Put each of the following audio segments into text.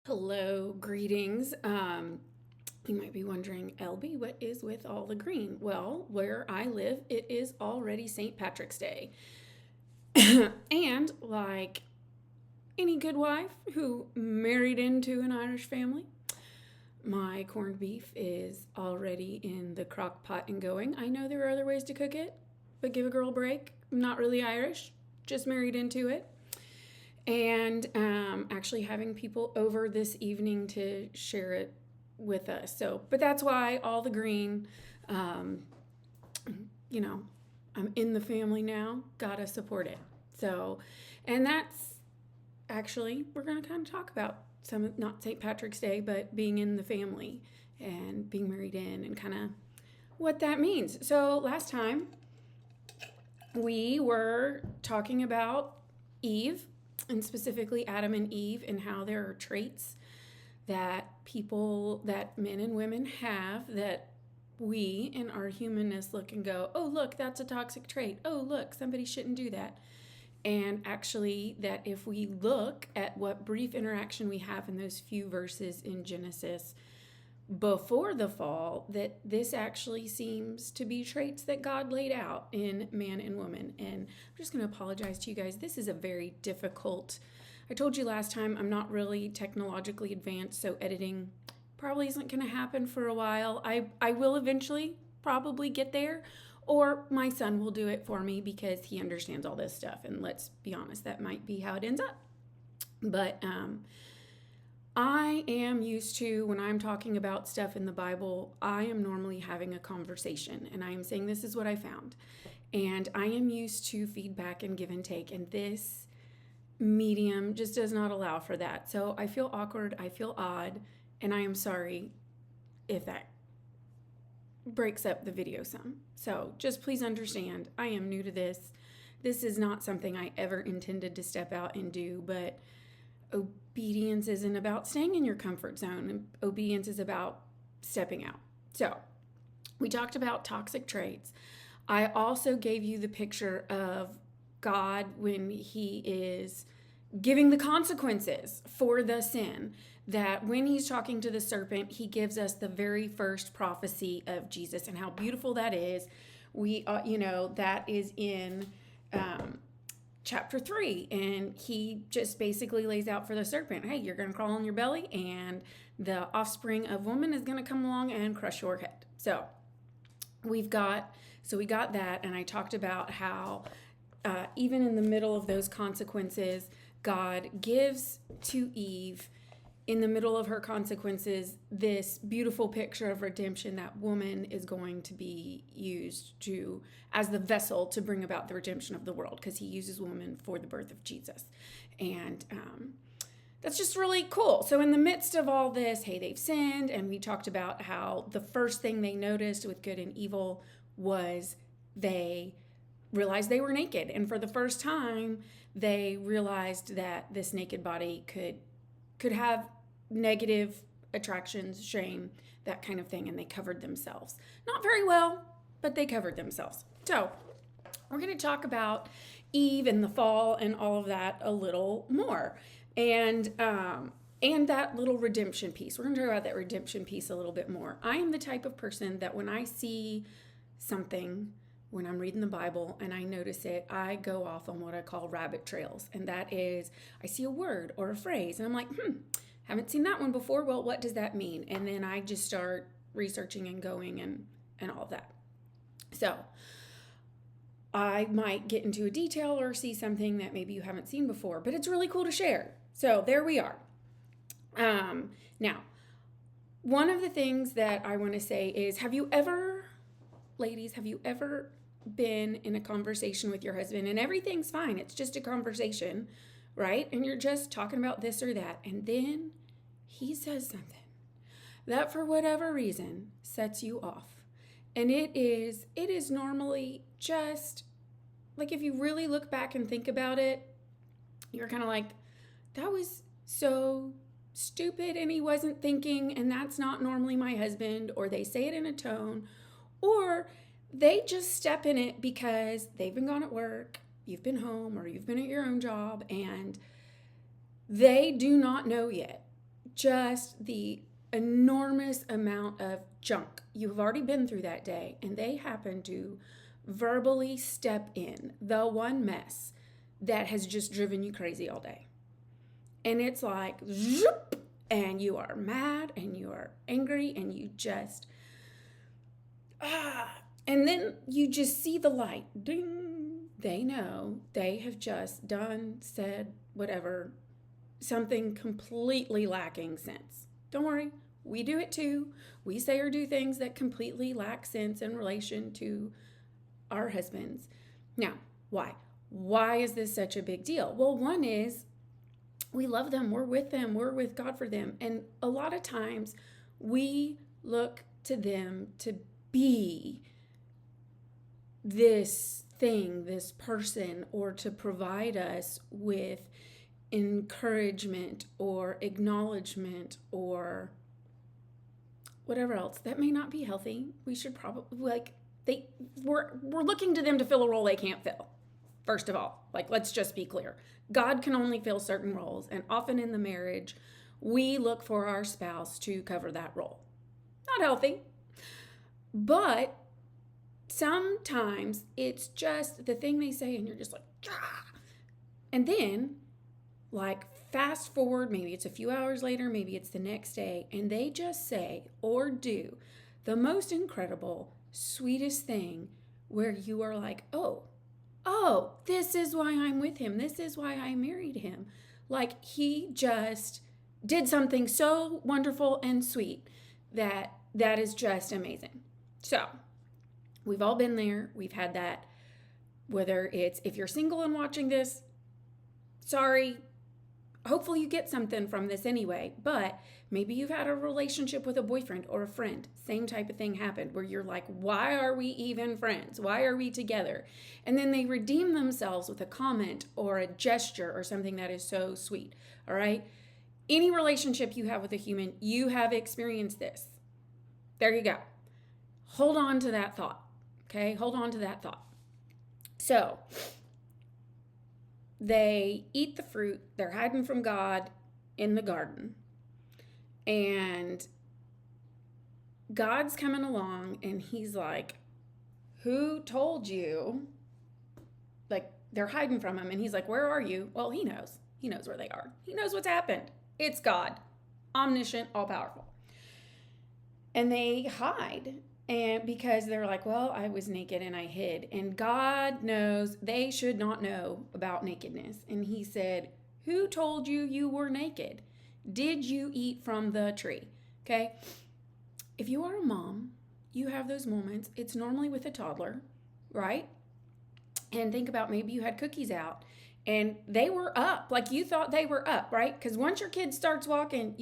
Hello, greetings. You might be wondering, LB, what is with all the green? Well, where I live, it is already St. Patrick's Day. And like any good wife who married into an Irish family, my corned beef is already in the crock pot and going. I know there are other ways to cook it, but give a girl a break. I'm not really Irish, just married into it. And actually having people over this evening to share it with us. But that's why all the green, um, you know, I'm in the family now, gotta support it. And that's actually, we're gonna kind of talk about not St. Patrick's Day, but being in the family and being married in and kind of what that means. So last time we were talking about Eve, and specifically Adam and Eve, and how there are traits that men and women have that we in our humanness look and go, oh, look, that's a toxic trait. Oh, look, somebody shouldn't do that. And actually, that if we look at what brief interaction we have in those few verses in Genesis before the fall, that this actually seems to be traits that God laid out in man and woman. And I'm just going to apologize to you guys. This is a very difficult. I told you last time I'm not really technologically advanced, so editing probably isn't going to happen for a while. I will eventually probably get there, or my son will do it for me because he understands all this stuff. And let's be honest, that might be how it ends up. But I am used to, when I'm talking about stuff in the Bible, I am normally having a conversation and I am saying, this is what I found. And I am used to feedback and give and take. And this medium just does not allow for that. So I feel awkward. I feel odd. And I am sorry if that breaks up the video some. So just please understand, I am new to this. This is not something I ever intended to step out and do, but obedience isn't about staying in your comfort zone. Obedience is about stepping out. So we talked about toxic traits. I also gave you the picture of God when he is giving the consequences for the sin, that when he's talking to the serpent, he gives us the very first prophecy of Jesus and how beautiful that is. That is in chapter 3, and he just basically lays out for the serpent, hey, you're going to crawl on your belly and the offspring of woman is going to come along and crush your head. So we got that, and I talked about how even in the middle of those consequences, God gives to Eve, in the middle of her consequences, this beautiful picture of redemption, that woman is going to be used as the vessel to bring about the redemption of the world, because he uses woman for the birth of Jesus. And that's just really cool. So in the midst of all this, hey, they've sinned, and we talked about how the first thing they noticed with good and evil was they realized they were naked. And for the first time, they realized that this naked body could have negative attractions, shame, that kind of thing, and they covered themselves. Not very well, but they covered themselves. So we're going to talk about Eve and the fall and all of that a little more, and that little redemption piece. We're going to talk about that redemption piece a little bit more. I am the type of person that when I see something, when I'm reading the Bible and I notice it, I go off on what I call rabbit trails. And that is, I see a word or a phrase and I'm like, haven't seen that one before. Well, what does that mean? And then I just start researching and going and all of that. So I might get into a detail or see something that maybe you haven't seen before, but it's really cool to share. So there we are. Now, one of the things that I want to say is, ladies, have you ever been in a conversation with your husband and everything's fine? It's just a conversation, right? And you're just talking about this or that. And then he says something that for whatever reason sets you off. And it is normally just like, if you really look back and think about it, you're kind of like, that was so stupid and he wasn't thinking, and that's not normally my husband, or they say it in a tone, or they just step in it because they've been gone at work, you've been home, or you've been at your own job, and they do not know yet just the enormous amount of junk you've already been through that day, and they happen to verbally step in the one mess that has just driven you crazy all day. And it's like, zoop, and you are mad and you are angry and you just, and then you just see the light. Ding. They know they have just done, said, whatever, something completely lacking sense. Don't worry, we do it too. We say or do things that completely lack sense in relation to our husbands. Now, why? Why is this such a big deal? Well, one is we love them. We're with them. We're with God for them. And a lot of times we look to them to be this thing, this person, or to provide us with encouragement or acknowledgement or whatever else. That may not be healthy. We should probably, we're looking to them to fill a role they can't fill. First of all, let's just be clear. God can only fill certain roles, and often in the marriage, we look for our spouse to cover that role. Not healthy, but sometimes it's just the thing they say, and you're just like, ah. And then, fast forward, maybe it's a few hours later, maybe it's the next day, and they just say or do the most incredible, sweetest thing where you are like, oh, this is why I'm with him. This is why I married him. He just did something so wonderful and sweet that is just amazing. So we've all been there. We've had that, whether it's, if you're single and watching this, sorry, hopefully you get something from this anyway, but maybe you've had a relationship with a boyfriend or a friend. Same type of thing happened where you're like, why are we even friends? Why are we together? And then they redeem themselves with a comment or a gesture or something that is so sweet. All right. Any relationship you have with a human, you have experienced this. There you go. Hold on to that thought. Okay. Hold on to that thought. So they eat the fruit. They're hiding from God in the garden. And God's coming along and he's like, who told you? They're hiding from him. And he's like, where are you? Well, he knows. He knows where they are. He knows what's happened. It's God, omniscient, all powerful. And they hide. And because they're like, well, I was naked and I hid. And God knows they should not know about nakedness. And he said, who told you you were naked? Did you eat from the tree? Okay. If you are a mom, you have those moments. It's normally with a toddler, right? And think about maybe you had cookies out and they were up, you thought they were up, right? Because once your kid starts walking,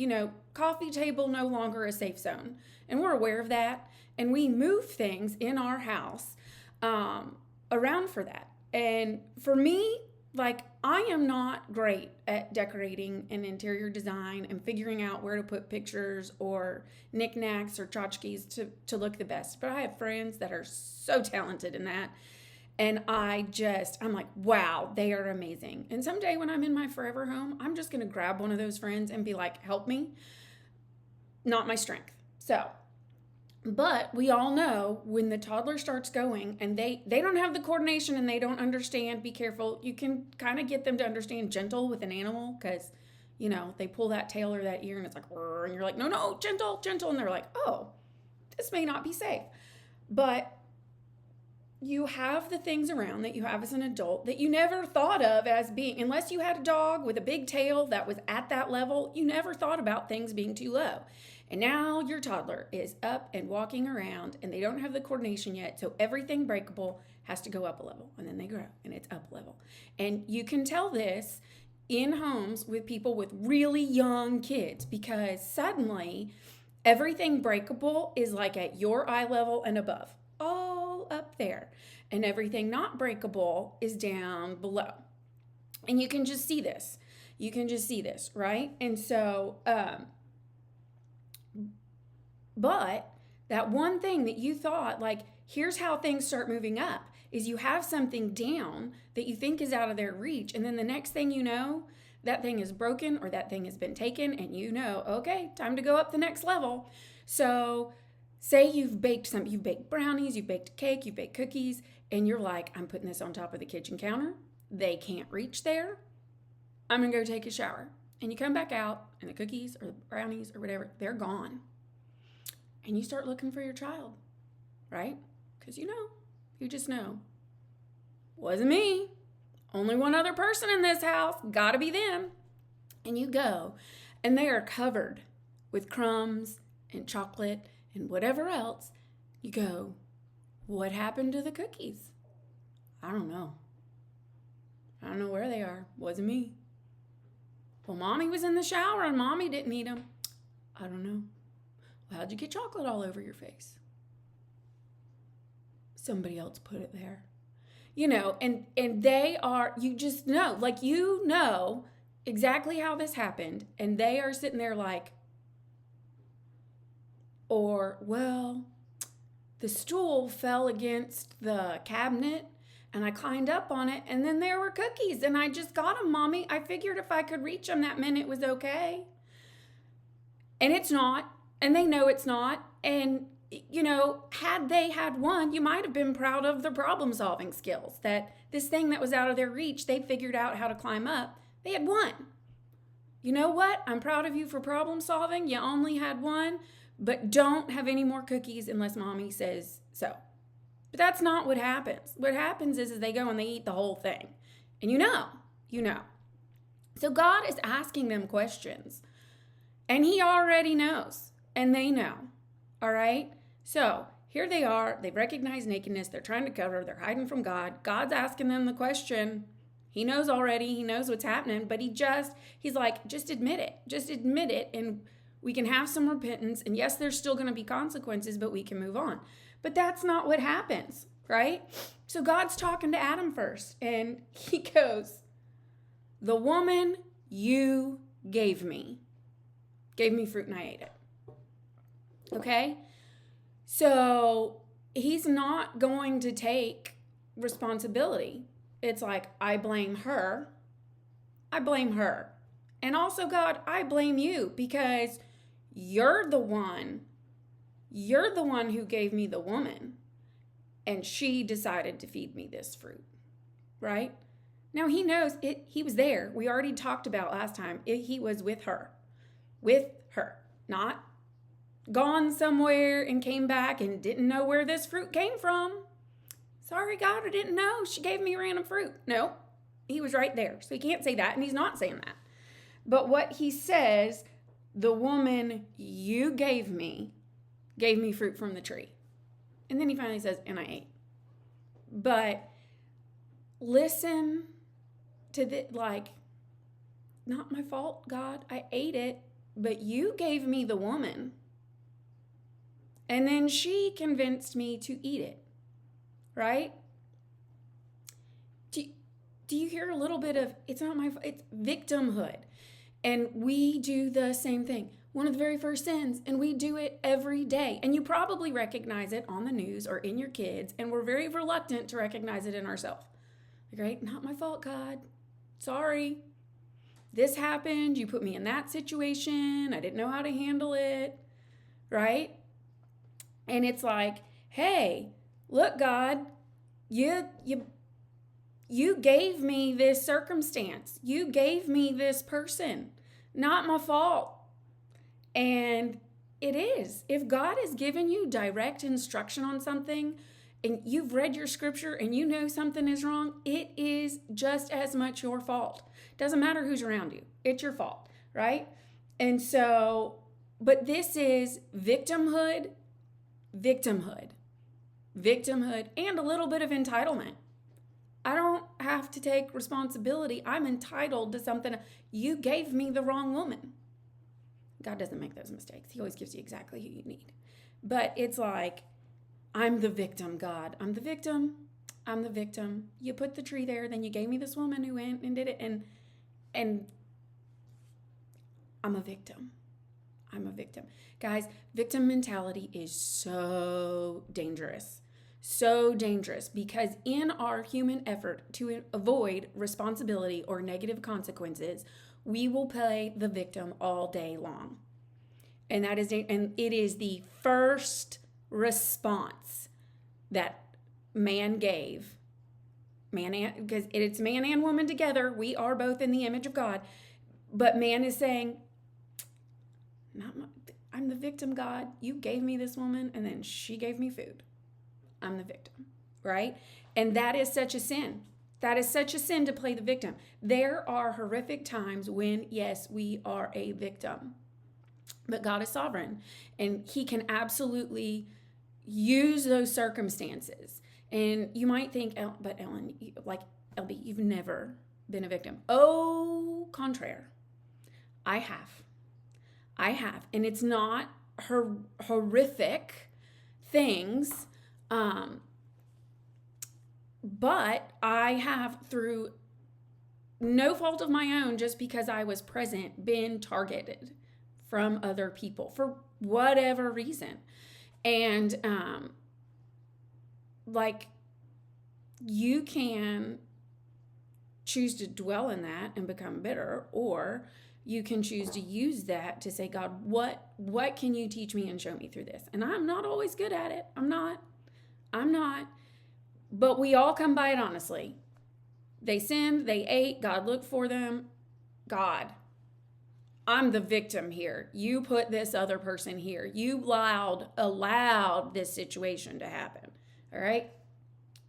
coffee table no longer a safe zone. And we're aware of that. And we move things in our house around for that. And for me, I am not great at decorating and interior design and figuring out where to put pictures or knickknacks or tchotchkes to look the best. But I have friends that are so talented in that. And I'm like, wow, they are amazing. And someday when I'm in my forever home, I'm just going to grab one of those friends and be like, help me. Not my strength. So, but we all know when the toddler starts going and they don't have the coordination and they don't understand, be careful. You can kind of get them to understand gentle with an animal because, they pull that tail or that ear and it's like, and you're like, no, gentle. And they're like, oh, this may not be safe. But you have the things around that you have as an adult that you never thought of as being, unless you had a dog with a big tail that was at that level, you never thought about things being too low. And now your toddler is up and walking around and they don't have the coordination yet. So everything breakable has to go up a level and then they grow and it's up a level. And you can tell this in homes with people with really young kids because suddenly everything breakable is at your eye level and above. All up there, and everything not breakable is down below. And you can just see this. Right? And so, but that one thing that you thought, here's how things start moving up, is you have something down that you think is out of their reach. And then the next thing you know, that thing is broken or that thing has been taken, and you know, okay, time to go up the next level. So say you've baked brownies, you've baked a cake, you've baked cookies, and you're like, I'm putting this on top of the kitchen counter. They can't reach there. I'm going to go take a shower. And you come back out, and the cookies or the brownies or whatever, they're gone. And you start looking for your child, right? Because you just know. Wasn't me. Only one other person in this house. Gotta be them. And you go, and they are covered with crumbs and chocolate and whatever else. You go, what happened to the cookies? I don't know. I don't know where they are. Wasn't me. Well, mommy was in the shower and mommy didn't eat them. I don't know. Well, how'd you get chocolate all over your face? Somebody else put it there. And they are, you just know, like, you know exactly how this happened. And they are sitting there like, or, well, the stool fell against the cabinet and I climbed up on it, and then there were cookies, and I just got them, Mommy. I figured if I could reach them, that meant it was okay. And it's not, and they know it's not. And, had they had won, you might have been proud of their problem-solving skills, that this thing that was out of their reach, they figured out how to climb up. They had won. You know what? I'm proud of you for problem-solving. You only had one, but don't have any more cookies unless Mommy says so. But that's not what happens. What happens is they go and they eat the whole thing. And you know. So God is asking them questions. And he already knows. And they know. All right? So here they are. They've recognized nakedness. They're trying to cover. They're hiding from God. God's asking them the question. He knows already. He knows what's happening. But he's like, just admit it. Just admit it. And we can have some repentance. And yes, there's still going to be consequences, but we can move on. But that's not what happens, right? So God's talking to Adam first, and he goes, the woman you gave me fruit and I ate it. Okay? So he's not going to take responsibility. It's like, I blame her. And also, God, I blame you because you're the one who gave me the woman, and she decided to feed me this fruit, right? Now, he knows it. He was there. We already talked about last time. He was with her, not gone somewhere and came back and didn't know where this fruit came from. Sorry, God, I didn't know. She gave me random fruit. No, he was right there. So he can't say that, and he's not saying that. But what he says, the woman you gave me fruit from the tree. And then he finally says, and I ate. But listen to not my fault, God. I ate it, but you gave me the woman. And then she convinced me to eat it, right? Do you hear a little bit of, it's victimhood. And we do the same thing. One of the very first sins, and we do it every day. And you probably recognize it on the news or in your kids, and we're very reluctant to recognize it in ourselves. Right? Not my fault, God. Sorry. This happened. You put me in that situation. I didn't know how to handle it. Right? And it's like, hey, look, God, you gave me this circumstance. You gave me this person. Not my fault. And it is. If God has given you direct instruction on something and you've read your scripture and you know something is wrong, it is just as much your fault. Doesn't matter who's around you. It's your fault, right? And so, but this is victimhood, and a little bit of entitlement. I don't have to take responsibility. I'm entitled to something. You gave me the wrong woman. God doesn't make those mistakes. He always gives you exactly who you need. But it's like, I'm the victim, God. I'm the victim. You put the tree there, then you gave me this woman who went and did it, and I'm a victim. Guys, victim mentality is so dangerous So dangerous, because in our human effort to avoid responsibility or negative consequences, we will play the victim all day long. And it is the first response that man gave. Because it's man and woman together. We are both in the image of God. But man is saying, I'm the victim, God. You gave me this woman, and then she gave me food. I'm the victim, right? And that is such a sin. That is such a sin to play the victim. There are horrific times when, yes, we are a victim. But God is sovereign, and he can absolutely use those circumstances. And you might think, but Ellen, like LB, you've never been a victim. Au contraire. I have. And it's not horrific things, but I have, through no fault of my own, just because I was present, been targeted from other people for whatever reason. And you can choose to dwell in that and become bitter, or you can choose to use that to say, God, what can you teach me and show me through this? And I'm not always good at it. I'm not. But we all come by it honestly. They sinned, they ate, God looked for them. God, I'm the victim here. You put this other person here. You allowed this situation to happen. All right?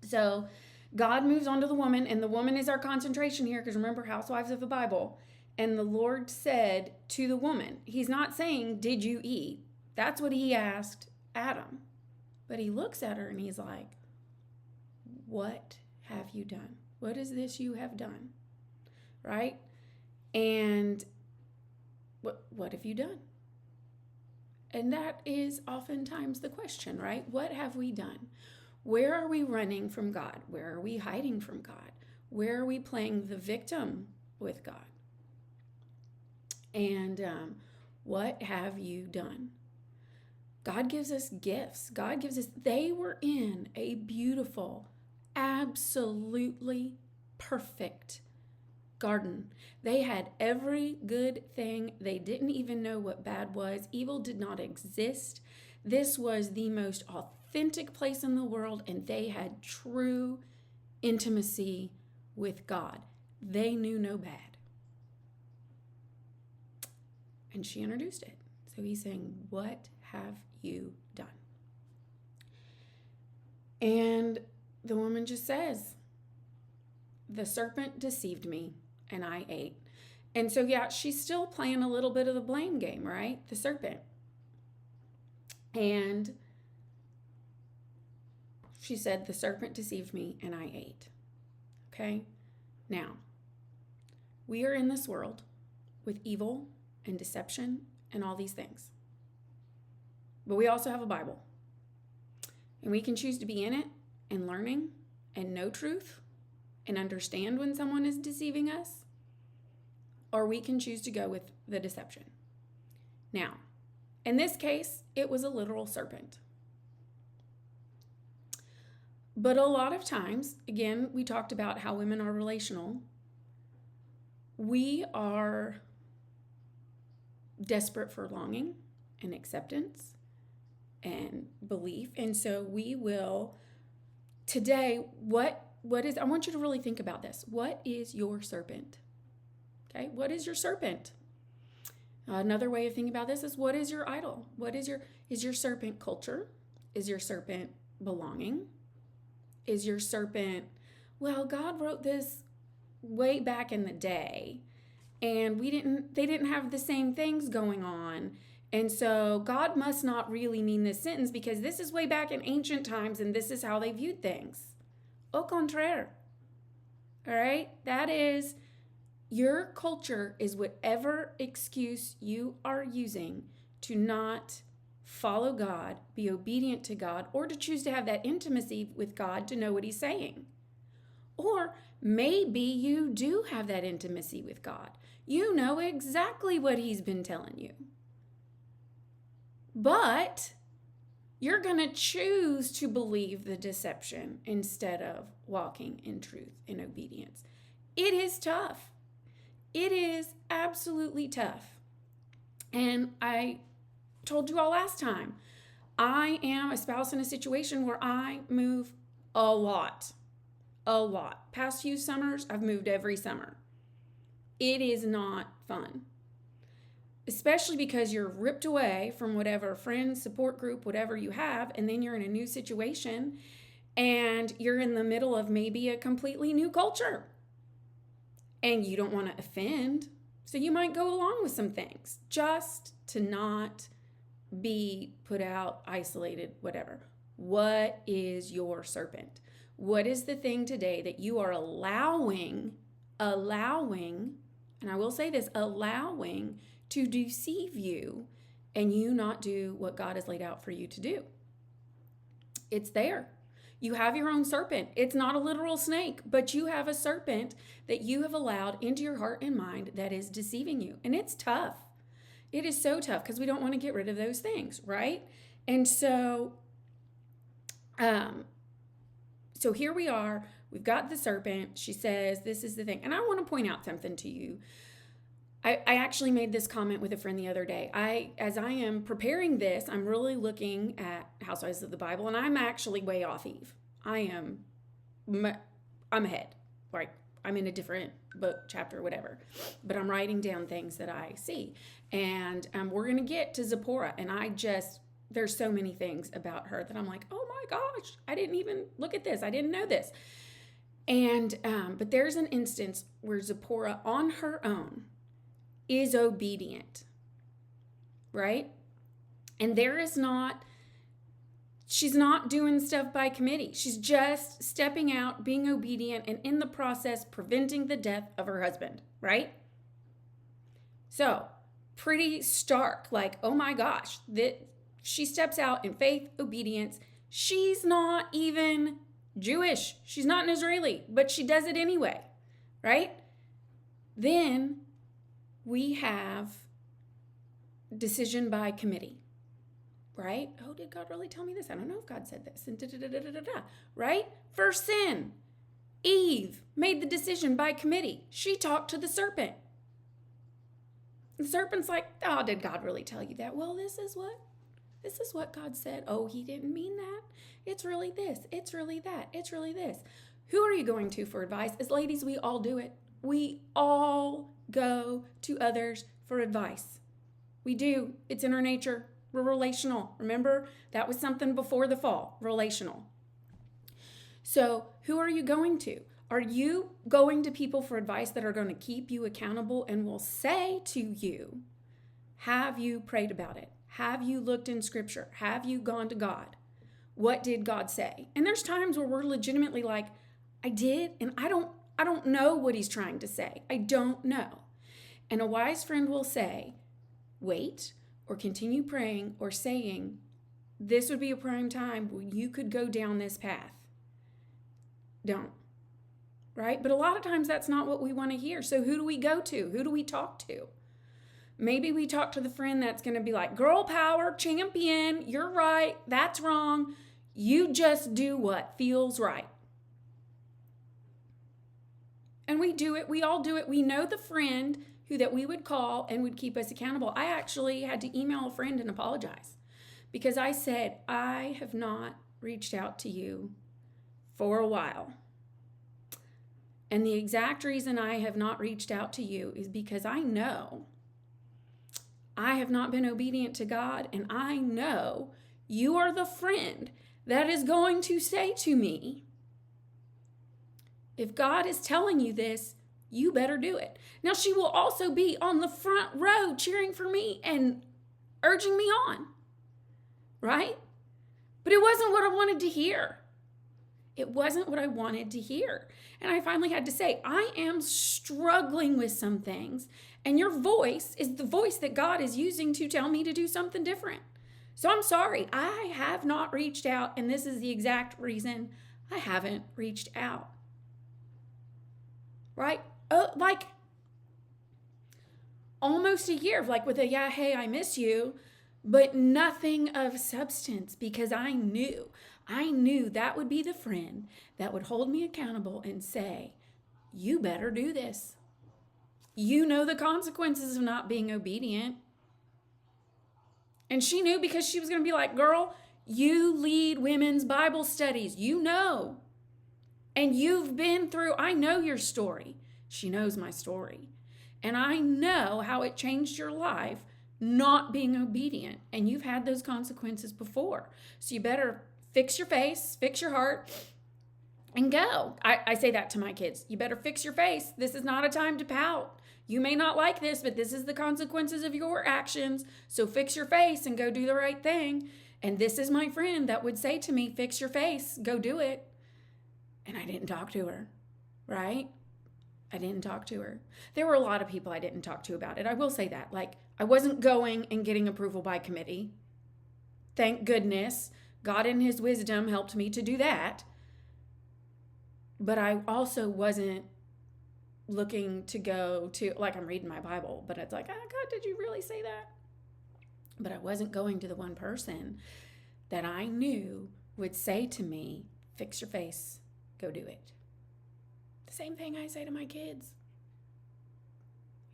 So God moves on to the woman, and the woman is our concentration here, because remember, housewives of the Bible. And the Lord said to the woman, he's not saying, did you eat? That's what he asked Adam. But he looks at her and he's like, what have you done? What is this you have done? Right? And what have you done? And that is oftentimes the question, right? What have we done? Where are we running from God? Where are we hiding from God? Where are we playing the victim with God? And what have you done? God gives us gifts. They were in a beautiful, absolutely perfect garden. They had every good thing. They didn't even know what bad was. Evil did not exist. This was the most authentic place in the world, and they had true intimacy with God. They knew no bad. And she introduced it. So he's saying, what have you done? And the woman just says, the serpent deceived me and I ate. And so, yeah, she's still playing a little bit of the blame game, right? The serpent. And she said, the serpent deceived me and I ate. Okay? Now, we are in this world with evil and deception and all these things. But we also have a Bible. And we can choose to be in it and learning and know truth and understand when someone is deceiving us. Or we can choose to go with the deception. Now, in this case, it was a literal serpent. But a lot of times, again, we talked about how women are relational. We are desperate for longing and acceptance and belief. And so we will today, I want you to really think about this. What is your serpent? Okay, what is your serpent? Another way of thinking about this is, what is your idol? Is your serpent culture? Is your serpent belonging? Is your serpent, well, God wrote this way back in the day, and they didn't have the same things going on. And so God must not really mean this sentence, because this is way back in ancient times and this is how they viewed things. Au contraire. All right? That is, your culture is whatever excuse you are using to not follow God, be obedient to God, or to choose to have that intimacy with God to know what he's saying. Or maybe you do have that intimacy with God. You know exactly what he's been telling you. But You're going to choose to believe the deception instead of walking in truth and obedience. It is tough. It is absolutely tough. And I told you all last time, I am a spouse in a situation where I move a lot. Past few summers, I've moved every summer. It is not fun. Especially because you're ripped away from whatever friends, support group, whatever you have, and then you're in a new situation and you're in the middle of maybe a completely new culture. And you don't want to offend, so you might go along with some things just to not be put out, isolated, whatever. What is your serpent? What is the thing today that you are allowing, and I will say this, allowing to deceive you and you not do what God has laid out for you to do? It's there. You have your own serpent. It's not a literal snake, but you have a serpent that you have allowed into your heart and mind that is deceiving you. And it's tough. It is so tough because we don't want to get rid of those things, right? And so here we are. We've got the serpent. She says, this is the thing. And I want to point out something to you. I actually made this comment with a friend the other day. As I am preparing this, I'm really looking at Housewives of the Bible, and I'm actually way off Eve. I'm ahead, right? I'm in a different book, chapter, whatever. But I'm writing down things that I see. And we're going to get to Zipporah, and there's so many things about her that I'm like, oh my gosh, I didn't even look at this. I didn't know this. And, but there's an instance where Zipporah on her own is obedient, right? And she's not doing stuff by committee. She's just stepping out, being obedient, and in the process, preventing the death of her husband, right? So, pretty stark, like, oh my gosh, that she steps out in faith, obedience. She's not even Jewish. She's not an Israeli, but she does it anyway, right? Then we have decision by committee, right? Oh, did God really tell me this? I don't know if God said this. And right? First sin. Eve made the decision by committee. She talked to the serpent. The serpent's like, oh, did God really tell you that? Well, this is what God said. Oh, he didn't mean that. It's really this. It's really that. It's really this. Who are you going to for advice? As ladies, we all do it. We all go to others for advice. We do. It's in our nature. We're relational. Remember, that was something before the fall, relational. So who are you going to? Are you going to people for advice that are going to keep you accountable and will say to you, have you prayed about it? Have you looked in scripture? Have you gone to God? What did God say? And there's times where we're legitimately like, I did, and I don't know what he's trying to say. I don't know. And a wise friend will say, wait, or continue praying or saying, this would be a prime time where you could go down this path. Don't. Right? But a lot of times that's not what we want to hear. So who do we go to? Who do we talk to? Maybe we talk to the friend that's going to be like, girl power, champion, you're right, that's wrong. You just do what feels right. And we do it. We all do it. We know the friend that we would call and would keep us accountable. I actually had to email a friend and apologize because I said, I have not reached out to you for a while. And the exact reason I have not reached out to you is because I know I have not been obedient to God, and I know you are the friend that is going to say to me, if God is telling you this, you better do it. Now, she will also be on the front row cheering for me and urging me on, right? But it wasn't what I wanted to hear. It wasn't what I wanted to hear. And I finally had to say, I am struggling with some things, and your voice is the voice that God is using to tell me to do something different. So I'm sorry, I have not reached out, and this is the exact reason I haven't reached out. Right? Like almost a year of like with a, yeah, hey, I miss you. but nothing of substance, because I knew that would be the friend that would hold me accountable and say, you better do this. You know the consequences of not being obedient. And she knew, because she was going to be like, girl, you lead women's Bible studies. You know. And you've been through, I know your story. She knows my story. And I know how it changed your life not being obedient. And you've had those consequences before. So you better fix your face, fix your heart, and go. I say that to my kids. You better fix your face. This is not a time to pout. You may not like this, but this is the consequences of your actions. So fix your face and go do the right thing. And this is my friend that would say to me, fix your face, go do it. And I didn't talk to her, right? I didn't talk to her. There were a lot of people I didn't talk to about it. I will say that. Like, I wasn't going and getting approval by committee. Thank goodness. God in his wisdom helped me to do that. But I also wasn't looking to go to, like, I'm reading my Bible, but it's like, oh, God, did you really say that? But I wasn't going to the one person that I knew would say to me, fix your face, go do it. The same thing I say to my kids.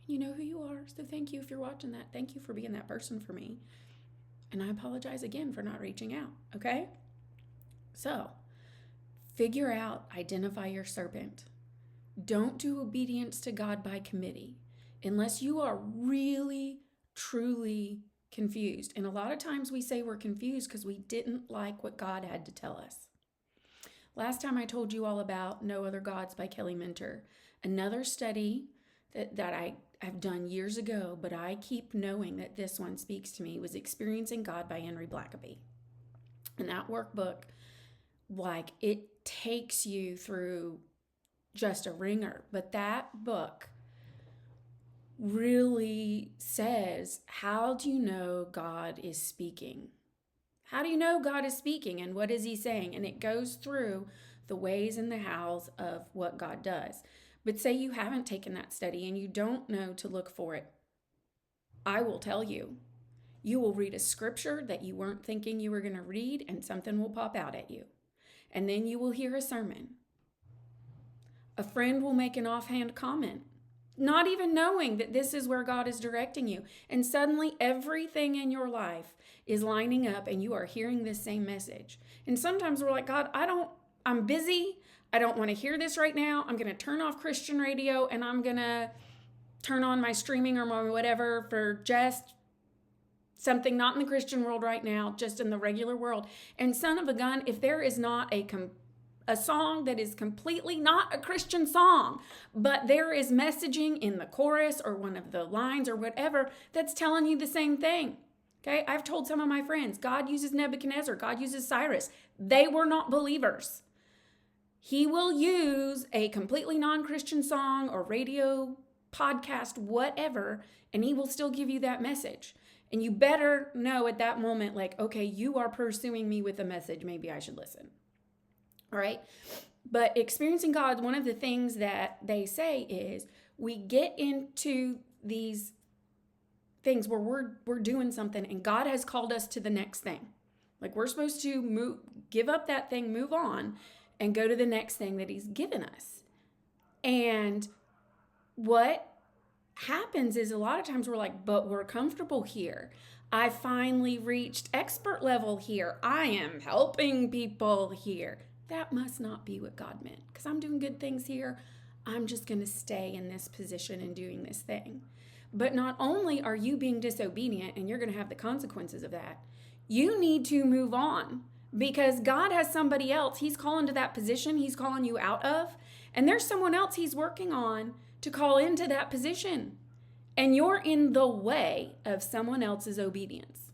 You know who you are, so thank you if you're watching that. Thank you for being that person for me. And I apologize again for not reaching out, okay? So, figure out, identify your serpent. Don't do obedience to God by committee unless you are really, truly confused. And a lot of times we say we're confused because we didn't like what God had to tell us. Last time I told you all about No Other Gods by Kelly Minter. Another study that I've done years ago, but I keep knowing that this one speaks to me, was Experiencing God by Henry Blackaby. And that workbook, like, it takes you through just a ringer. But that book really says, how do you know God is speaking? How do you know God is speaking, and what is he saying? And it goes through the ways and the hows of what God does. But say you haven't taken that study and you don't know to look for it. I will tell you, you will read a scripture that you weren't thinking you were going to read, and something will pop out at you. And then you will hear a sermon. A friend will make an offhand comment, not even knowing that this is where God is directing you. And suddenly everything in your life is lining up and you are hearing this same message. And sometimes we're like, God, I'm busy. I don't want to hear this right now. I'm going to turn off Christian radio and I'm going to turn on my streaming or my whatever for just something not in the Christian world right now, just in the regular world. And son of a gun, if there is not a song that is completely not a Christian song, but there is messaging in the chorus or one of the lines or whatever that's telling you the same thing. Okay, I've told some of my friends, God uses Nebuchadnezzar, God uses Cyrus. They were not believers. He will use a completely non-Christian song or radio, podcast, whatever, and he will still give you that message. And you better know at that moment, like, okay, you are pursuing me with a message. Maybe I should listen. All right. But experiencing God, one of the things that they say is we get into these things where we're doing something and God has called us to the next thing. Like, we're supposed to give up that thing, move on, and go to the next thing that he's given us. And what happens is a lot of times we're like, but we're comfortable here. I finally reached expert level here. I am helping people here. That must not be what God meant, because I'm doing good things here. I'm just going to stay in this position and doing this thing. But not only are you being disobedient and you're going to have the consequences of that, you need to move on, because God has somebody else he's calling to that position he's calling you out of. And there's someone else he's working on to call into that position. And you're in the way of someone else's obedience.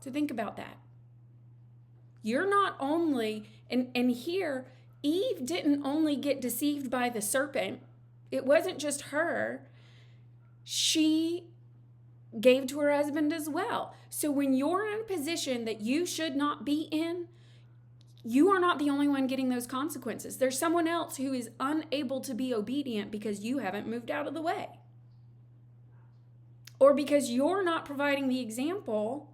So think about that. You're not only, and here, Eve didn't only get deceived by the serpent. It wasn't just her. She gave to her husband as well. So when you're in a position that you should not be in, you are not the only one getting those consequences. There's someone else who is unable to be obedient because you haven't moved out of the way. Or because you're not providing the example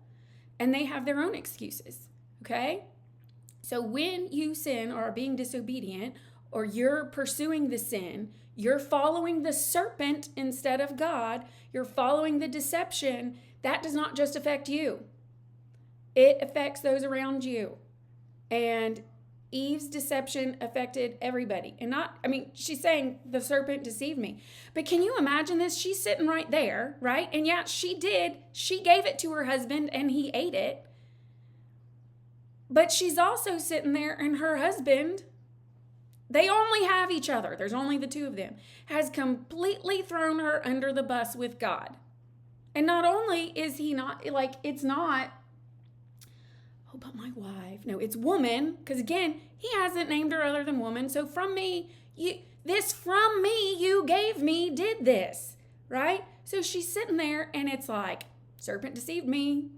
and they have their own excuses, okay? So when you sin or are being disobedient, or you're pursuing the sin, you're following the serpent instead of God, you're following the deception, that does not just affect you. It affects those around you. And Eve's deception affected everybody. And she's saying the serpent deceived me. But can you imagine this? She's sitting right there, right? And yeah, she did. She gave it to her husband and he ate it. But she's also sitting there and her husband, they only have each other. There's only the two of them. Has completely thrown her under the bus with God. And not only is he not, it's not, oh, but my wife. No, it's woman. Because again, he hasn't named her other than woman. So from me, you gave me, did this. Right? So she's sitting there and it's like, serpent deceived me.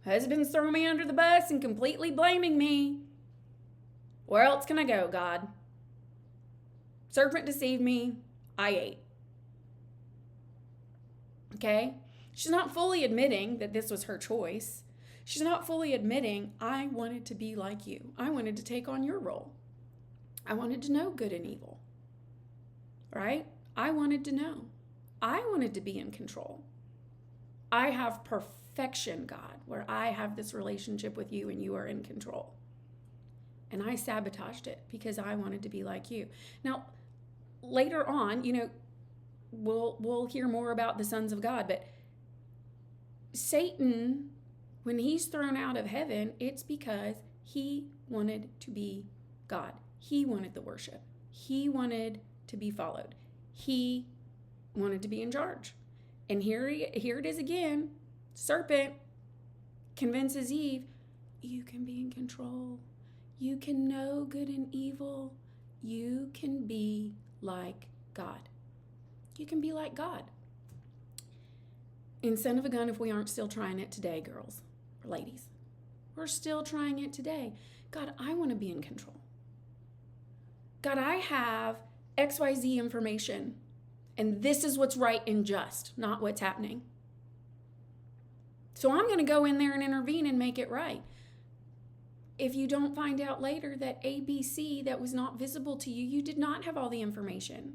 Husband's throwing me under the bus and completely blaming me. Where else can I go, God? Serpent deceived me. I ate. Okay? She's not fully admitting that this was her choice. She's not fully admitting, I wanted to be like you. I wanted to take on your role. I wanted to know good and evil. Right? I wanted to know. I wanted to be in control. I have perfection, God, where I have this relationship with you and you are in control. And I sabotaged it because I wanted to be like you. Now, later on, we'll hear more about the sons of God, but Satan, when he's thrown out of heaven, it's because he wanted to be God. He wanted the worship. He wanted to be followed. He wanted to be in charge. And here it is again. Serpent convinces Eve, you can be in control. You can know good and evil. You can be like God. You can be like God. In Son of a Gun, if we aren't still trying it today, girls or ladies, we're still trying it today. God, I want to be in control. God, I have XYZ information, and this is what's right and just, not what's happening. So I'm going to go in there and intervene and make it right. If you don't find out later that ABC that was not visible to you, you did not have all the information.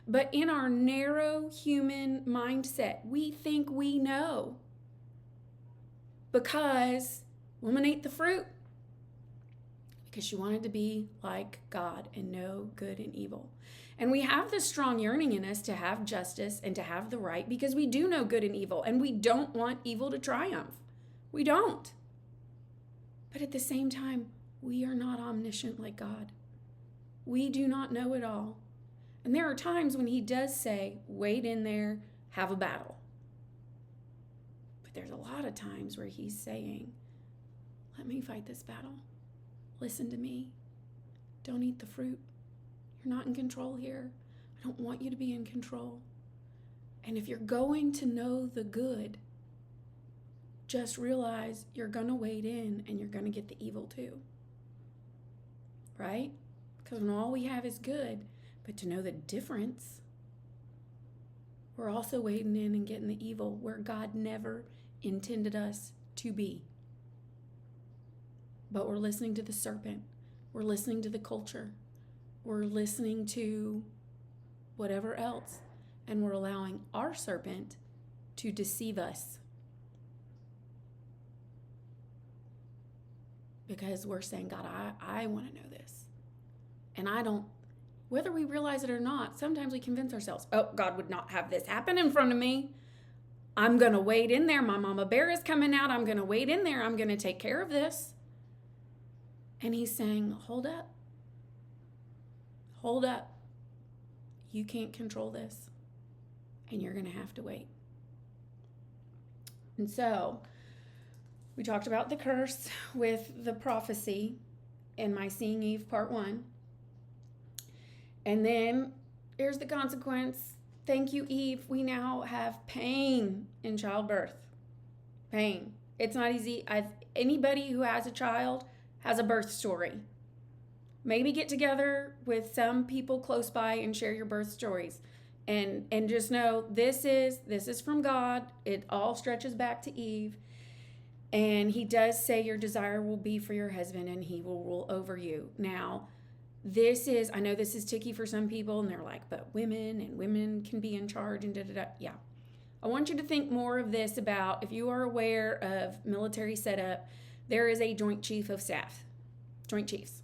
But in our narrow human mindset, we think we know because woman ate the fruit because she wanted to be like God and know good and evil. And we have this strong yearning in us to have justice and to have the right because we do know good and evil and we don't want evil to triumph. We don't. But at the same time, we are not omniscient like God. We do not know it all. And there are times when he does say, wait in there, have a battle. But there's a lot of times where he's saying, let me fight this battle. Listen to me. Don't eat the fruit. You're not in control here. I don't want you to be in control. And if you're going to know the good, just realize you're going to wade in and you're going to get the evil too. Right? Because when all we have is good, but to know the difference, we're also wading in and getting the evil where God never intended us to be. But we're listening to the serpent. We're listening to the culture. We're listening to whatever else. And we're allowing our serpent to deceive us. Because we're saying, God, I want to know this. And I don't, whether we realize it or not, sometimes we convince ourselves, oh, God would not have this happen in front of me. I'm going to wade in there. My mama bear is coming out. I'm going to wade in there. I'm going to take care of this. And he's saying, hold up. Hold up. You can't control this. And you're going to have to wait. And so we talked about the curse with the prophecy in My Seeing Eve Part 1. And then here's the consequence. Thank you, Eve. We now have pain in childbirth. Pain. It's not easy. Anybody who has a child has a birth story. Maybe get together with some people close by and share your birth stories. And just know this is from God. It all stretches back to Eve. And he does say your desire will be for your husband and he will rule over you. Now, I know this is tricky for some people, and they're like, but women can be in charge and da-da-da. Yeah. I want you to think more of this about, if you are aware of military setup, there is a joint chief of staff, joint chiefs.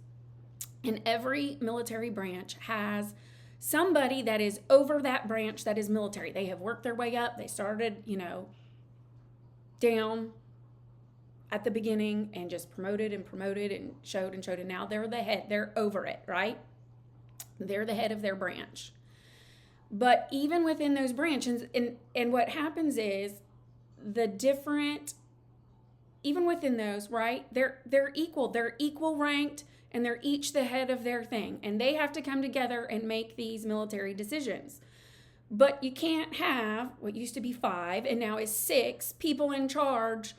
And every military branch has somebody that is over that branch that is military. They have worked their way up. They started, down at the beginning and just promoted and showed. And now they're the head. They're over it, right? They're the head of their branch. But even within those branches, and what happens is even within those, right? They're equal. They're equal ranked, and they're each the head of their thing. And they have to come together and make these military decisions. But you can't have what used to be 5 and now is 6 people in charge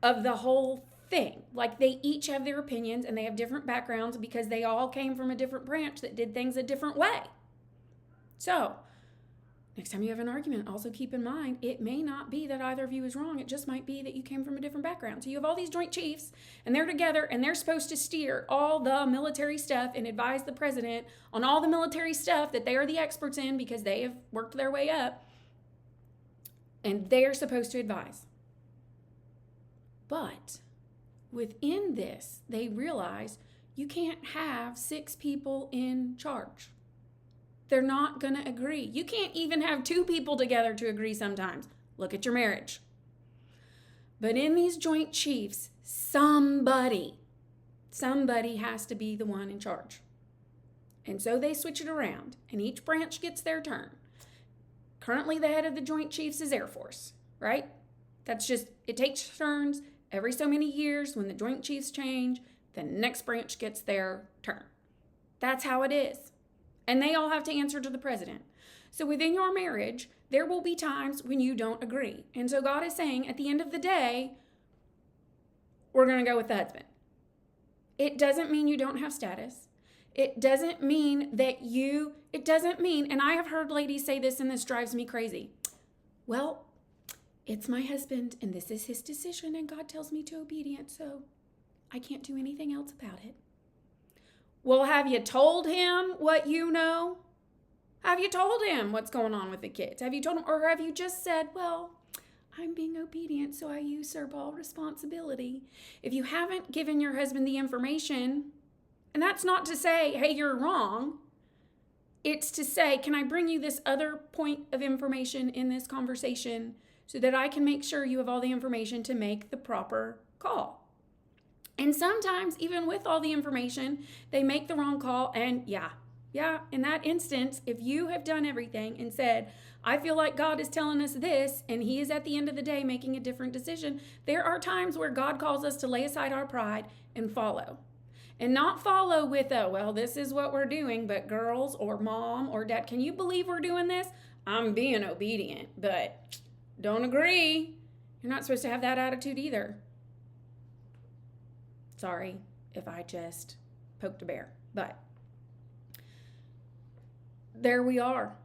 of the whole thing. Like, they each have their opinions and they have different backgrounds because they all came from a different branch that did things a different way. So, next time you have an argument, also keep in mind, it may not be that either of you is wrong. It just might be that you came from a different background. So you have all these joint chiefs, and they're together, and they're supposed to steer all the military stuff and advise the president on all the military stuff that they are the experts in because they have worked their way up. And they're supposed to advise. But within this, they realize you can't have 6 people in charge. They're not going to agree. You can't even have 2 people together to agree sometimes. Look at your marriage. But in these joint chiefs, somebody has to be the one in charge. And so they switch it around, and each branch gets their turn. Currently, the head of the joint chiefs is Air Force, right? That's just, it takes turns. Every so many years, when the joint chiefs change, the next branch gets their turn. That's how it is. And they all have to answer to the president. So within your marriage, there will be times when you don't agree. And so God is saying, at the end of the day, we're going to go with the husband. It doesn't mean you don't have status. It doesn't mean, and I have heard ladies say this, and this drives me crazy. Well, it's my husband, and this is his decision, and God tells me to be obedient, so I can't do anything else about it. Well, have you told him what you know? Have you told him what's going on with the kids? Have you told him, or have you just said, well, I'm being obedient, so I usurp all responsibility? If you haven't given your husband the information, and that's not to say, hey, you're wrong. It's to say, can I bring you this other point of information in this conversation so that I can make sure you have all the information to make the proper call? And sometimes, even with all the information, they make the wrong call. And yeah, in that instance, if you have done everything and said, I feel like God is telling us this, and he is at the end of the day making a different decision, there are times where God calls us to lay aside our pride and follow. And not follow with well, this is what we're doing, but girls or mom or dad, can you believe we're doing this? I'm being obedient, but don't agree. You're not supposed to have that attitude either. Sorry if I just poked a bear, but there we are.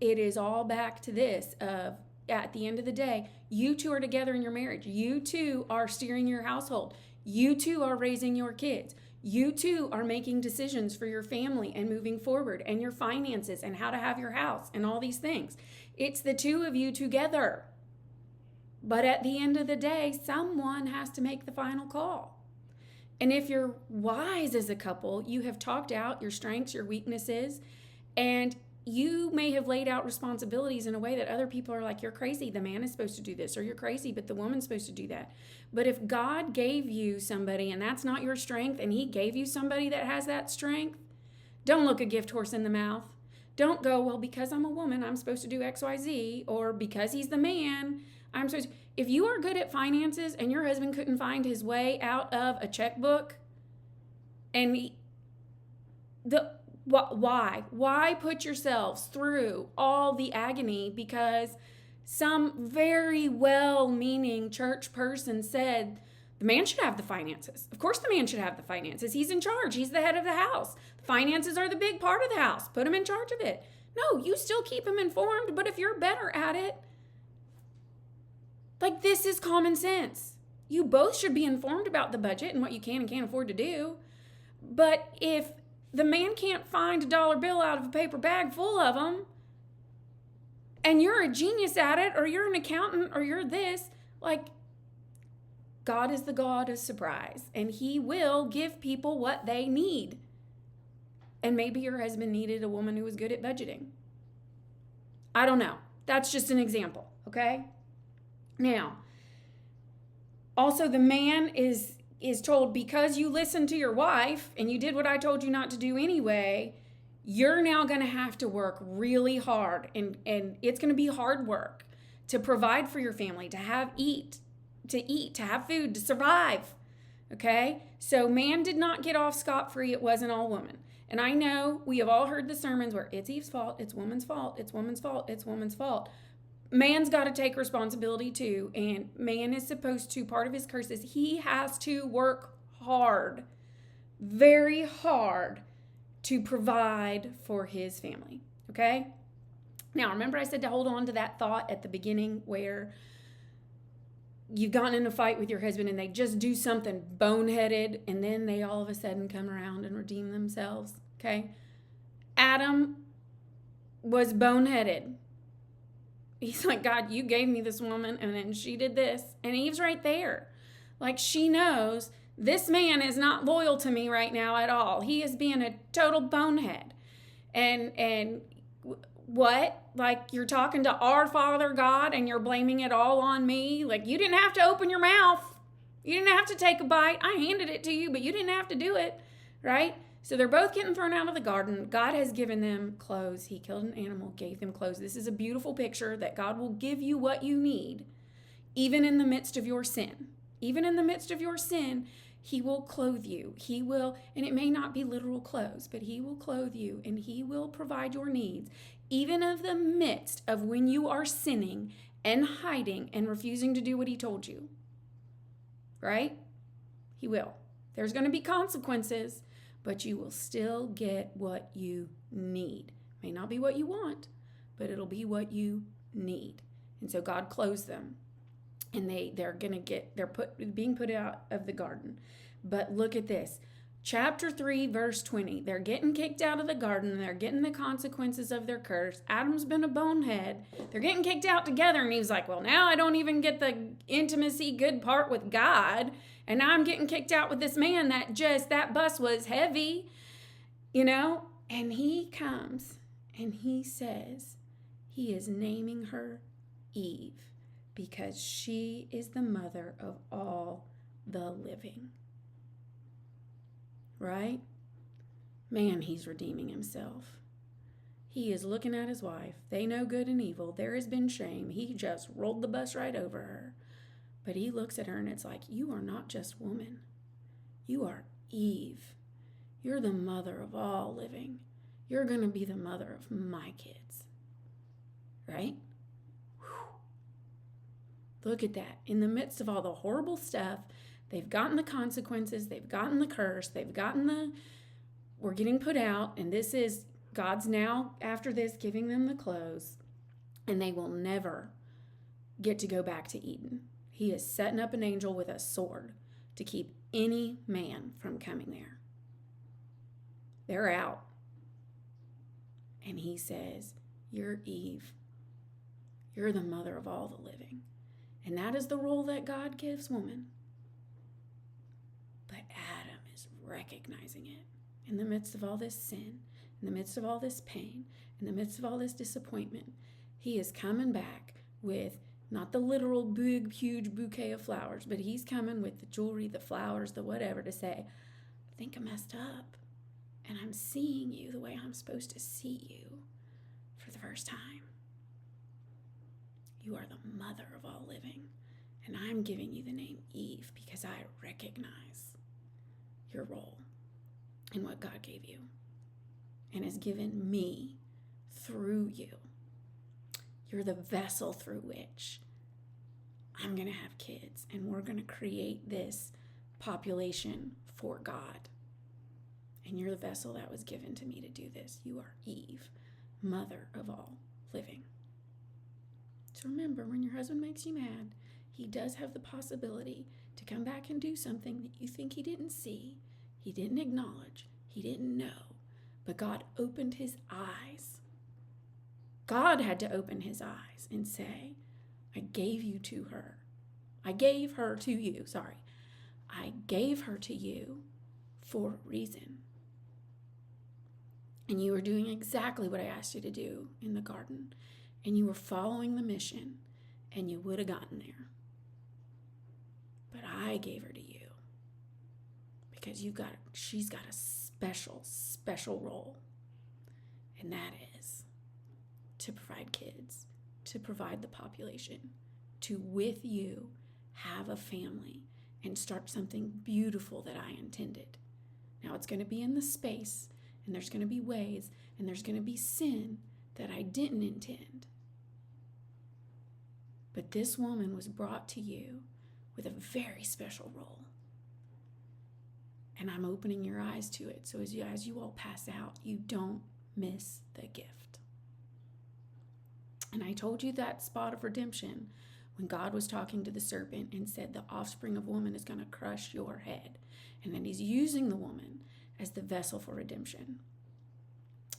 It is all back to this of, at the end of the day, you two are together in your marriage. You two are steering your household. You two are raising your kids. You two are making decisions for your family and moving forward, and your finances and how to have your house and all these things. It's the two of you together. But at the end of the day, someone has to make the final call. And if you're wise as a couple, you have talked out your strengths, your weaknesses, and you may have laid out responsibilities in a way that other people are like, you're crazy, the man is supposed to do this, or you're crazy, but the woman's supposed to do that. But if God gave you somebody and that's not your strength, and he gave you somebody that has that strength, don't look a gift horse in the mouth. Don't go, well, because I'm a woman, I'm supposed to do X, Y, Z, or because he's the man, I'm supposed to. If you are good at finances and your husband couldn't find his way out of a checkbook, and why put yourselves through all the agony because some very well-meaning church person said the man should have the finances? Of course the man should have the finances. He's in charge. He's the head of the house. The finances are the big part of the house. Put him in charge of it. No, you still keep him informed, but if you're better at it, like, this is common sense. You both should be informed about the budget and what you can and can't afford to do. But if the man can't find a dollar bill out of a paper bag full of them, and you're a genius at it, or you're an accountant, or you're this, like, God is the God of surprise, and he will give people what they need. And maybe your husband needed a woman who was good at budgeting. I don't know. That's just an example, okay? Now, also the man is told, because you listened to your wife and you did what I told you not to do anyway, you're now going to have to work really hard, and it's going to be hard work to provide for your family, to have to have food, to survive. Okay? So man did not get off scot-free. It wasn't all woman. And I know we have all heard the sermons where it's Eve's fault, it's woman's fault, it's woman's fault, it's woman's fault. Man's got to take responsibility too. And man is supposed to, part of his curse is he has to work hard, very hard, to provide for his family. Okay? Now, remember I said to hold on to that thought at the beginning where you've gotten in a fight with your husband and they just do something boneheaded and then they all of a sudden come around and redeem themselves. Okay? Adam was boneheaded. He's like, God, you gave me this woman and then she did this. And Eve's right there. Like, she knows this man is not loyal to me right now at all. He is being a total bonehead. And what? Like, you're talking to our Father God and you're blaming it all on me? Like, you didn't have to open your mouth. You didn't have to take a bite. I handed it to you, but you didn't have to do it, right? So they're both getting thrown out of the garden. God has given them clothes. He killed an animal, gave them clothes. This is a beautiful picture that God will give you what you need, even in the midst of your sin. Even in the midst of your sin, he will clothe you. He will, and it may not be literal clothes, but he will clothe you and he will provide your needs, even in the midst of when you are sinning and hiding and refusing to do what he told you. Right? He will. There's going to be consequences, but you will still get what you need. May not be what you want, but it'll be what you need. And so God clothes them. And they're being put out of the garden. But look at this. Chapter 3, verse 20. They're getting kicked out of the garden. They're getting the consequences of their curse. Adam's been a bonehead. They're getting kicked out together. And he's like, well, now I don't even get the intimacy good part with God. And now I'm getting kicked out with this man that bus was heavy, you know? And he comes and he says he is naming her Eve, because she is the mother of all the living. Right? Man, he's redeeming himself. He is looking at his wife. They know good and evil. There has been shame. He just rolled the bus right over her. But he looks at her and it's like, you are not just woman. You are Eve. You're the mother of all living. You're going to be the mother of my kids. Right? Look at that. In the midst of all the horrible stuff, they've gotten the consequences, they've gotten the curse, we're getting put out, and this is, God's now, after this, giving them the clothes, and they will never get to go back to Eden. He is setting up an angel with a sword to keep any man from coming there. They're out. And he says, you're Eve. You're the mother of all the living. And that is the role that God gives woman. But Adam is recognizing it in the midst of all this sin, in the midst of all this pain, in the midst of all this disappointment. He is coming back with not the literal big, huge bouquet of flowers, but he's coming with the jewelry, the flowers, the whatever, to say, I think I messed up. And I'm seeing you the way I'm supposed to see you for the first time. You are the mother of all living, and I'm giving you the name Eve because I recognize your role in what God gave you and has given me through you. You're the vessel through which I'm going to have kids, and we're going to create this population for God. And you're the vessel that was given to me to do this. You are Eve, mother of all living. So remember, when your husband makes you mad, he does have the possibility to come back and do something that you think he didn't see, he didn't acknowledge, he didn't know, but God opened his eyes. God had to open his eyes and say, I gave you to her. I gave her to you, sorry. I gave her to you for a reason. And you were doing exactly what I asked you to do in the garden. And you were following the mission, and you would have gotten there. But I gave her to you because she's got a special role. And that is to provide kids, to provide the population, to with you have a family and start something beautiful that I intended. Now it's going to be in the space, and there's going to be ways, and there's going to be sin that I didn't intend. But this woman was brought to you with a very special role. And I'm opening your eyes to it. So as you all pass out, you don't miss the gift. And I told you that spot of redemption when God was talking to the serpent and said, the offspring of woman is going to crush your head. And then he's using the woman as the vessel for redemption.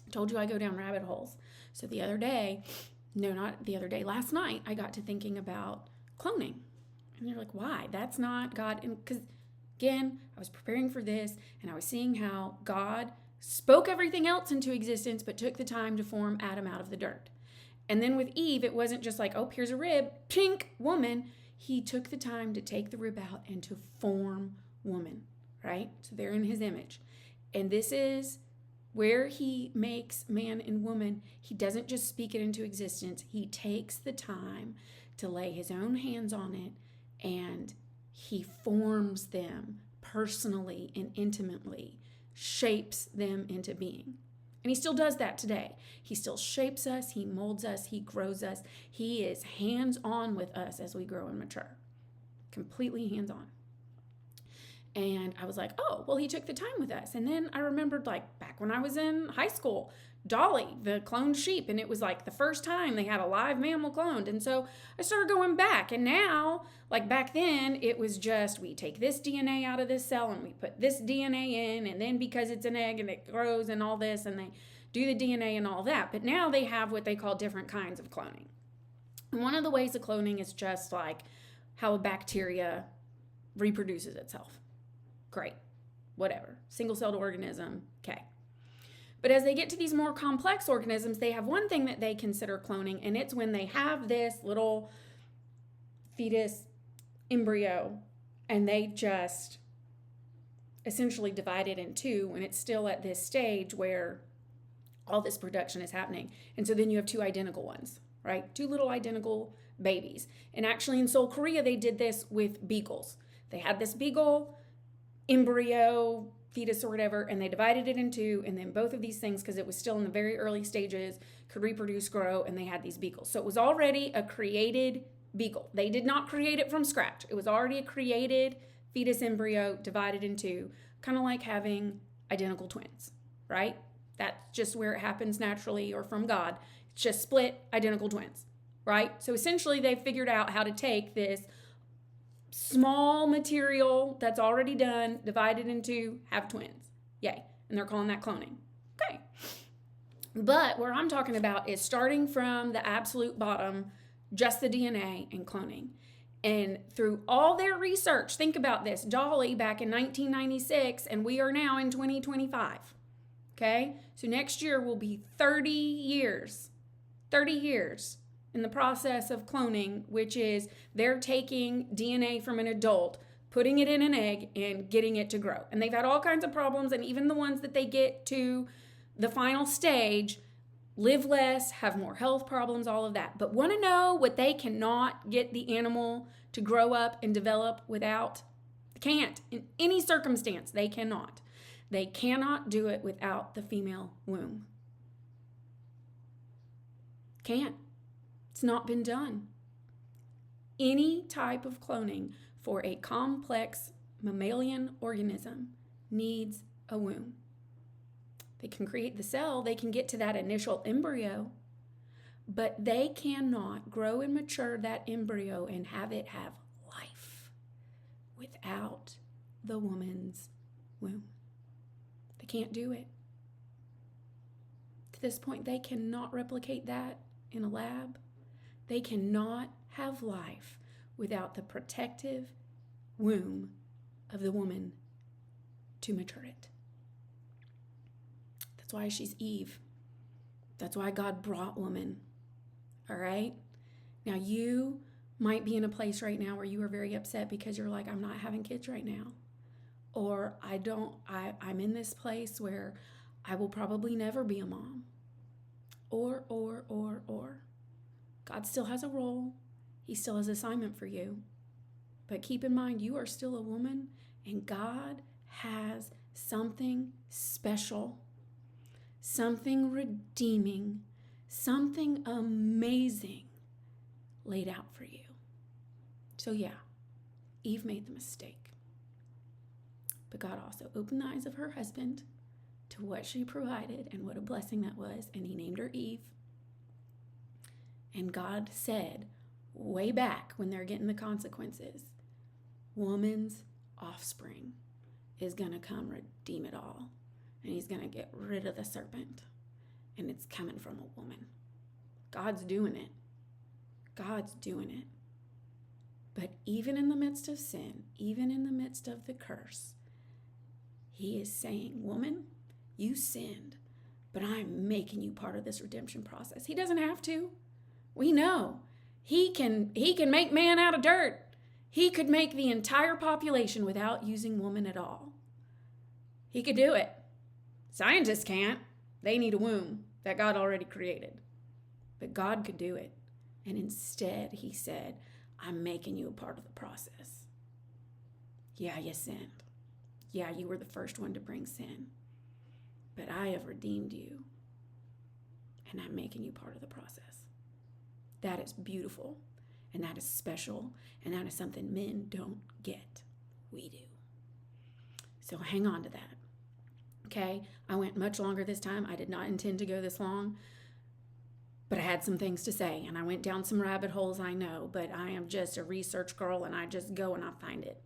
I told you I go down rabbit holes. So last night, I got to thinking about cloning. And you're like, why? That's not God. Because, again, I was preparing for this, and I was seeing how God spoke everything else into existence, but took the time to form Adam out of the dirt. And then with Eve, it wasn't just like, oh, here's a rib, pink, woman. He took the time to take the rib out and to form woman, right? So they're in his image. And this is where he makes man and woman. He doesn't just speak it into existence. He takes the time to lay his own hands on it, and he forms them personally and intimately, shapes them into being. And he still does that today. He still shapes us, he molds us, he grows us. He is hands-on with us as we grow and mature. Completely hands-on. And I was like, oh, well, he took the time with us. And then I remembered, like, back when I was in high school, Dolly, the cloned sheep, and it was like the first time they had a live mammal cloned. And so I started going back, and now, like back then, it was just we take this DNA out of this cell and we put this DNA in, and then because it's an egg and it grows and all this, and they do the DNA and all that. But now they have what they call different kinds of cloning. And one of the ways of cloning is just like how a bacteria reproduces itself. Great, whatever, single-celled organism, okay. But as they get to these more complex organisms, they have one thing that they consider cloning, and it's when they have this little fetus embryo and they just essentially divide it in two when it's still at this stage where all this production is happening. And so then you have two identical ones, right? Two little identical babies. And actually in Seoul, Korea, they did this with beagles. They had this beagle embryo fetus or whatever, and they divided it in two, and then both of these things, because it was still in the very early stages, could reproduce, grow, and they had these beagles. So it was already a created beagle. They did not create it from scratch. It was already a created fetus embryo divided in two, kind of like having identical twins, right? That's just where it happens naturally or from God. It's just split identical twins, right? So essentially they figured out how to take this small material that's already done, divided into, have twins. Yay. And they're calling that cloning. Okay. But where I'm talking about is starting from the absolute bottom, just the DNA, and cloning. And through all their research, think about this, Dolly back in 1996, and we are now in 2025. Okay? So next year will be 30 years. 30 years. In the process of cloning, which is they're taking DNA from an adult, putting it in an egg, and getting it to grow. And they've had all kinds of problems, and even the ones that they get to the final stage live less, have more health problems, all of that. But want to know what they cannot get the animal to grow up and develop without? They can't. In any circumstance, they cannot. They cannot do it without the female womb. Can't. It's not been done. Any type of cloning for a complex mammalian organism needs a womb. They can create the cell, they can get to that initial embryo, but they cannot grow and mature that embryo and have it have life without the woman's womb. They can't do it. To this point, they cannot replicate that in a lab. They cannot have life without the protective womb of the woman to mature it. That's why she's Eve. That's why God brought woman. All right? Now you might be in a place right now where you are very upset because you're like, I'm not having kids right now. Or I'm in this place where I will probably never be a mom. Or. God still has a role. He still has assignment for you. But keep in mind, you are still a woman, and God has something special, something redeeming, something amazing laid out for you. So yeah, Eve made the mistake. But God also opened the eyes of her husband to what she provided and what a blessing that was, and he named her Eve. And God said, way back when they're getting the consequences, woman's offspring is going to come redeem it all. And he's going to get rid of the serpent. And it's coming from a woman. God's doing it. God's doing it. But even in the midst of sin, even in the midst of the curse, he is saying, woman, you sinned, but I'm making you part of this redemption process. He doesn't have to. We know he can make man out of dirt. He could make the entire population without using woman at all. He could do it. Scientists can't. They need a womb that God already created. But God could do it. And instead, he said, I'm making you a part of the process. Yeah, you sinned. Yeah, you were the first one to bring sin. But I have redeemed you. And I'm making you part of the process. That is beautiful. And that is special. And that is something men don't get. We do. So hang on to that. Okay? I went much longer this time. I did not intend to go this long. But I had some things to say. And I went down some rabbit holes, I know. But I am just a research girl. And I just go and I find it.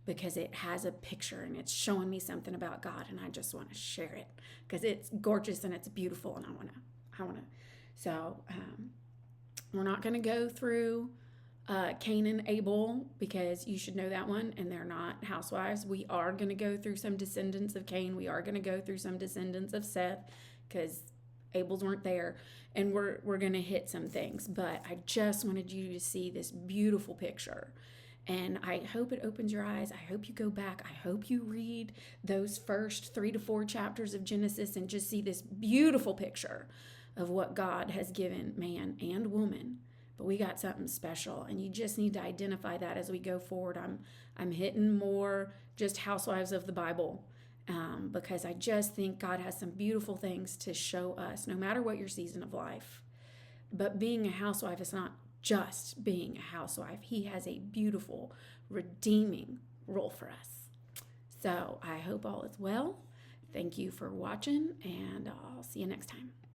Because it has a picture. And it's showing me something about God. And I just want to share it. Because it's gorgeous and it's beautiful. And I want to. So we're not going to go through Cain and Abel, because you should know that one, and they're not housewives. We are going to go through some descendants of Cain. We are going to go through some descendants of Seth, because Abel's weren't there, and we're going to hit some things. But I just wanted you to see this beautiful picture, and I hope it opens your eyes. I hope you go back. I hope you read those first 3 to 4 chapters of Genesis and just see this beautiful picture of what God has given man and woman. But we got something special, and you just need to identify that as we go forward. I'm hitting more just housewives of the Bible, because I just think God has some beautiful things to show us, no matter what your season of life. But being a housewife is not just being a housewife. He has a beautiful, redeeming role for us. So I hope all is well. Thank you for watching, and I'll see you next time.